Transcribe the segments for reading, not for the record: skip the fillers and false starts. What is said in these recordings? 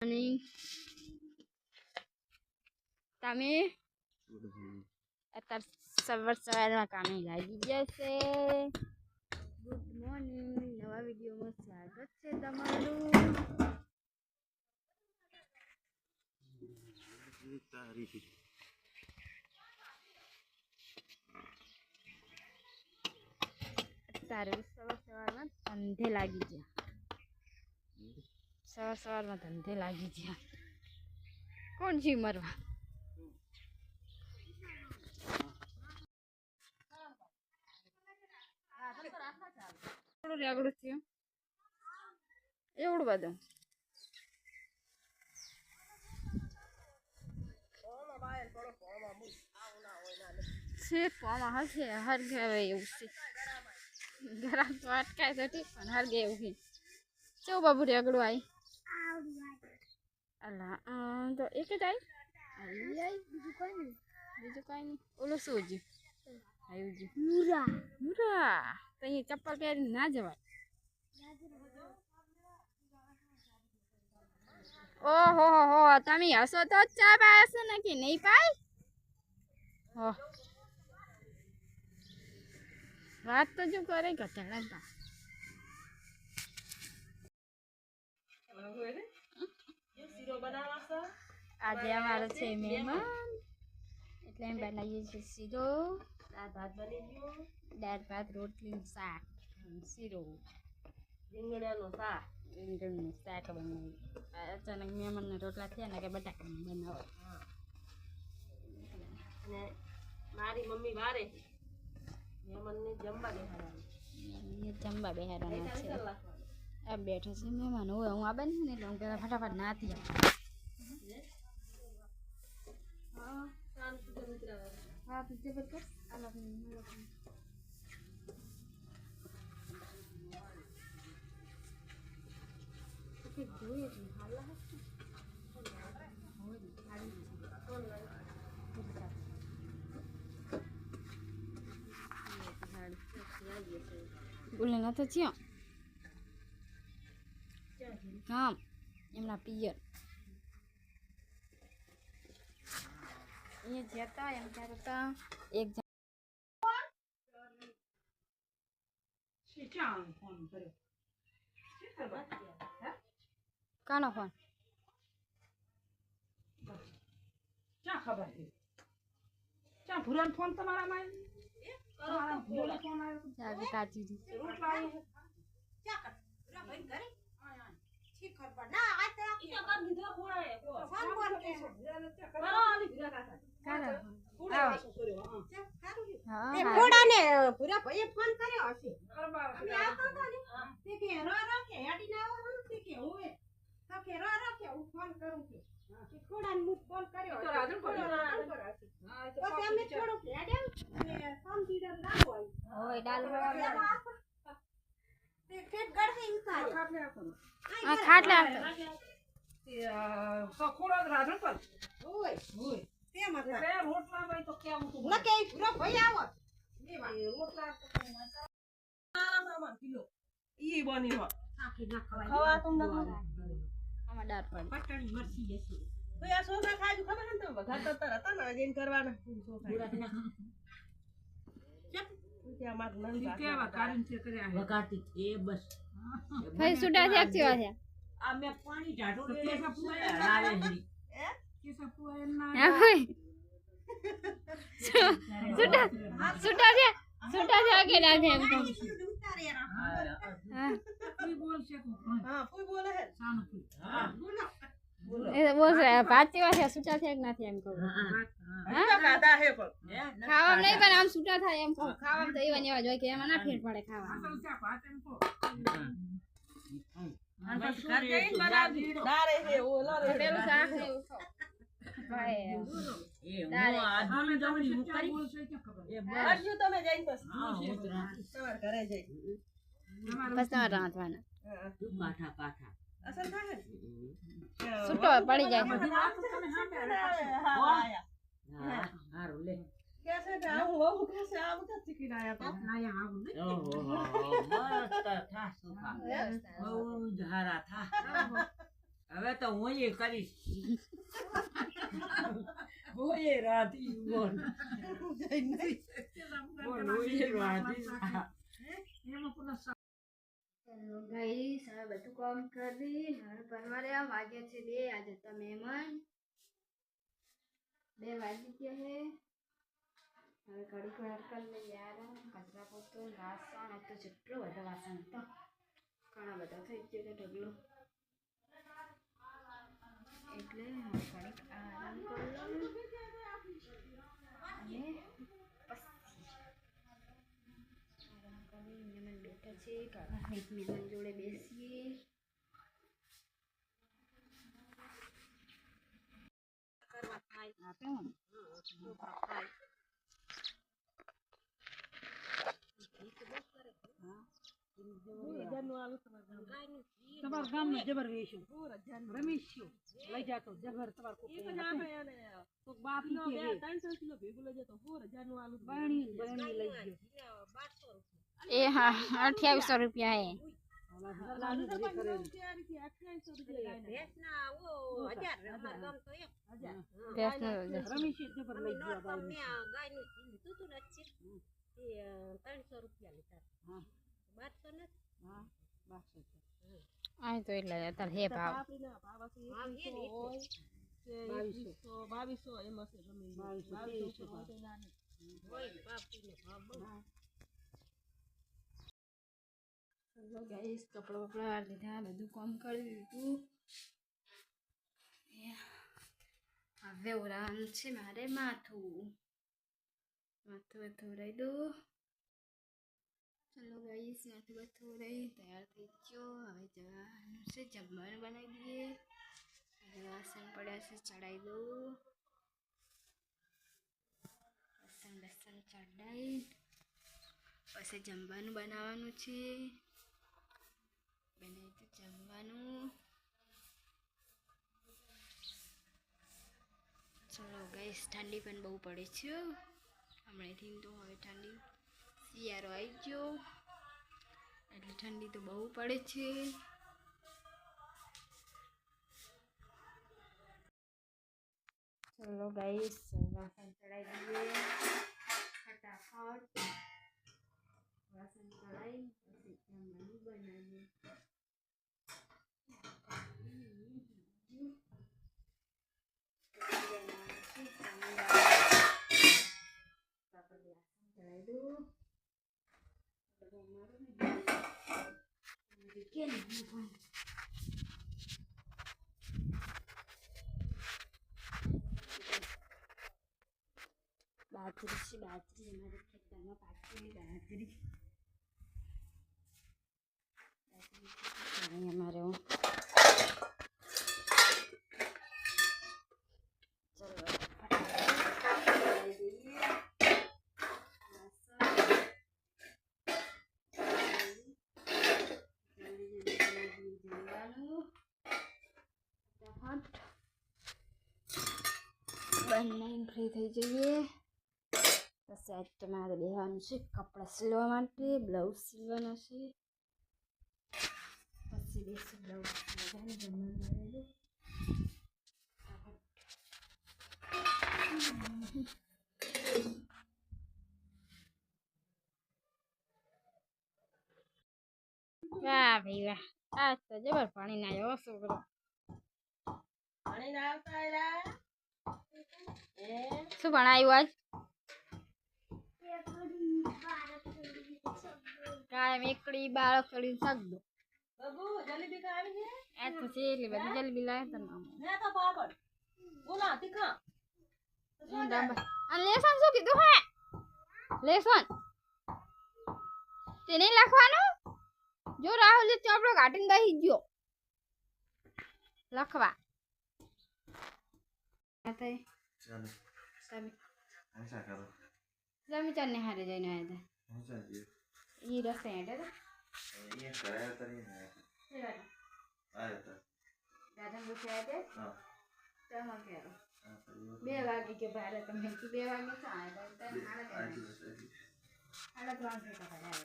morning. તમે અત્યારે સવારમાં કામે લાગી જશે. Good morning. નવા વિડીયોમાં સ્વાગત છે તમારું. અત્યારે સવારમાં ધંધે લાગી ગયા. સવારમાં ધંધે લાગી ગયા. કોણ છે મરવા? થોડું રેગડું થયું એવડું બધું. છે ફોમાં હશે હરગે હવે એવું છે. ઘરાક તો અટકાય તો ઠીક પણ હરગે એવું છે. ચેવું બાબુ રેગડું આવી અલા તો એક જ આવી બીજું કઈ નહીં. ઓલું શું હજી આવ્યું છે? મુરા તો અહીંયા ચપ્પલ પહેરીને ના જવાય. ઓહો હો તમે હસો તો ચા પાય હશે ને કે નહીં પાય? હો વાત તો જો કરે ગધેડા. આજે અમારો છે મહેમાન એટલે એમ બનાવીએ છીએ શીરો, દાળ ભાત રોટલી શાક શીરો રીંગણનું શાક બનાવ્યું. અચાનક મહેમાનના રોટલા થયા ને કે બટાકાનું બનાવો. અને મારી મમ્મી વારે મહેમાનને જમવા બેહારવાના છે. આ બેઠા છે મહેમાન. હોય હું આ બની ને એટલે હું પેલા ફટાફટ નાતી હા તું જે કર જોઈએ બોલે ના તો થયો કામ એમના પિયર અહીંયા જતા એમ કહેતા એક કાનો ફોન ક્યાં ખબર છે? ક્યાં ભૂરાન ફોન તમારા માં કાચી ખાટલે ભાઈ સુડા છે કેવા છે? આ મે પાણી ઢાઢો દે સુટા છે કે ના છે એમ કહું. ભાતી વાત છે સુટા છે કે નથી એમ કહું. ખાવા નહીં પણ આમ સુટા થાય એમ કહું. ખાવા તો એવા ને એવા જ હોય કે એમાં ના ફેર પડે ખાવા. પેલું શાક ને એવું ખાવ. બસ તમારે રાંધવાના છૂટો પડી જાય. હવે તો હું એ કરીશ હું એ રાધી બોલ બોલ હું એ રાધી ચલો ગાઈસ હવે બધું કામ કરી હવે પરવાર્યા વાગ્યા છે 2 આજે તો મહેમાન 2 વાગી ગયા હે હવે કડી કલર કરી લઈએ યાર કચરા પોતો વાસણ આ તો જેટલો બધો વાસણ હતો ઘણા બધા થઈ ગયા છે ઢગલો એટલે ઘડીક આરામ કરી લઉં અને પછી આરામ કરી મહેમાન બેઠા છે એક મહેમાન જોડે બેસીએ કરવા થાય આપે હું થાય તમારા ગામનો જબર વેચ્યો રમેશ લઈ જાતો જબર તમાર કોક બાપ નો 300 કિલો ભેગું લઈ જતો 4000 નું આલુ બરણી લઈ ગયો 1200 એ હા 2800 રૂપિયા હે રમેશ જબર લઈ ગયો 300 રૂપિયા લીધા હા 1200 ને હા 1200 આ તો એટલે અત્યારે હે ભાવ 2200 એમ હશે ગમે 2200 ચલો ગાઈસ કપડા બપડા લીધા બધું કામ કરી દીધું હવે ઓરાવાનું છે મારે માથું ધોરાઈ દઉં ચલો ગાઈસ માથું ધોરાઈ તૈયાર થઈ ગયો હવે જવાનું છે જમવાનું બનાવી દઈએ હવે વાસણ પડ્યા છે ચડાવી દઉં લસણ ચડાવી પછી જમવાનું બનાવવાનું છે બનાવી તો જમવાનું ચલો ગાઈસ ઠંડી પણ બહુ પડે છે હમણાંથી તો હવે ઠંડી શિયાળો આવી ગયો એટલે ઠંડી તો બહુ પડે છે ચલો ગાઈસ વાસણ ચડાવી દઈએ ફટાફટ વાસણ ચડાવી પછી જમવાનું બનાવીએ બાજરી છે બાજરી અમારે ખેતરમાં પાકેલી બાજરી અમારે બનાવીને ફ્રી થઈ જઈએ પછી આજ તમારે બેવાનું છે કપડાં સીલવા માટે બ્લાઉઝ સીલવાના છે પછી બેસું બ્લાઉઝ સીલવાનું જમવાનું વાહ ભાઈ વાહ આજ તો જબર પાણી ના આવ્યો છોકરો પાણી ના આવતા એલા શું ભણાવ્યું આજ કાયમ એકડી બાળકડી શકદો બાબુ જલેબી કા આવી છે આ તો છે એટલે બધી જલેબી લાવે તો ના ને તો પાપડ બોલા તીખા અને લેસન શું કીધું હે લેસન તે નહીં લખવાનું જો રાહુલ ચોપડો કાઢીને બેસી ગયો લખવા સમીચાર ને હારે જઈને આવ્યા હતા ઈ રસ્તે હેઠે દાદા પૂછ્યા તે તમે કેરો 2 વાગે કે ભારે તમે 2 વાગે તો આવ્યા હાડા 3 થતા આવ્યા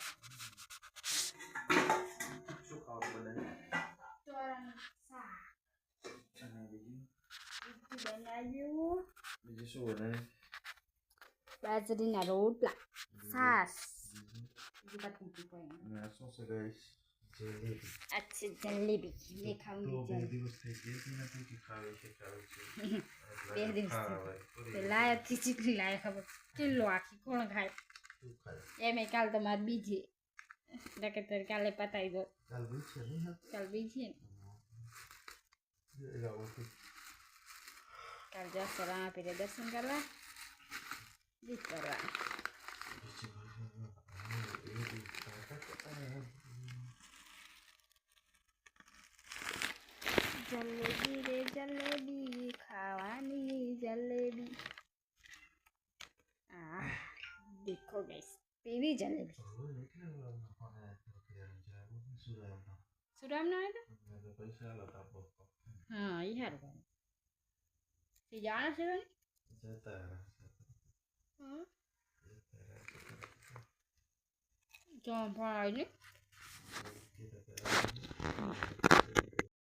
શું ખાવ બધા ચોરણ સા બનાવ્યું બીજું શું બનાવે બાજરીના રોટલા છાસ બીજું કાંઈ કોઈ નહીં. અને આ શું છે ગાઈસ જલેબી આ છે જલેબી ને ખાવાની તો બે જલેબી દિવસ થઈ ગયા નથી કે ખાવે છે બે દિવસ ખાવે તો લાયકથી ચીકલી લાય ખબર કિલ્લો આખી કોણ ખાય શું ખાય એમ કાલ તમારે બીજી નકર કાલે પતાવી દો કાલ બી છે નહીં કાલ બીજી ને કાલ જશો રામાપીરે દર્શન કરવા ગીત કરવા જલેબી રે જલેબી ખાવાની જલેબી આ દેખો ગાઈસ પીવી જલેબી સુરામ ના આવ્યો પૈસા લતા હા એ સારું એ જાણે છે જતા જો પણ આવી ને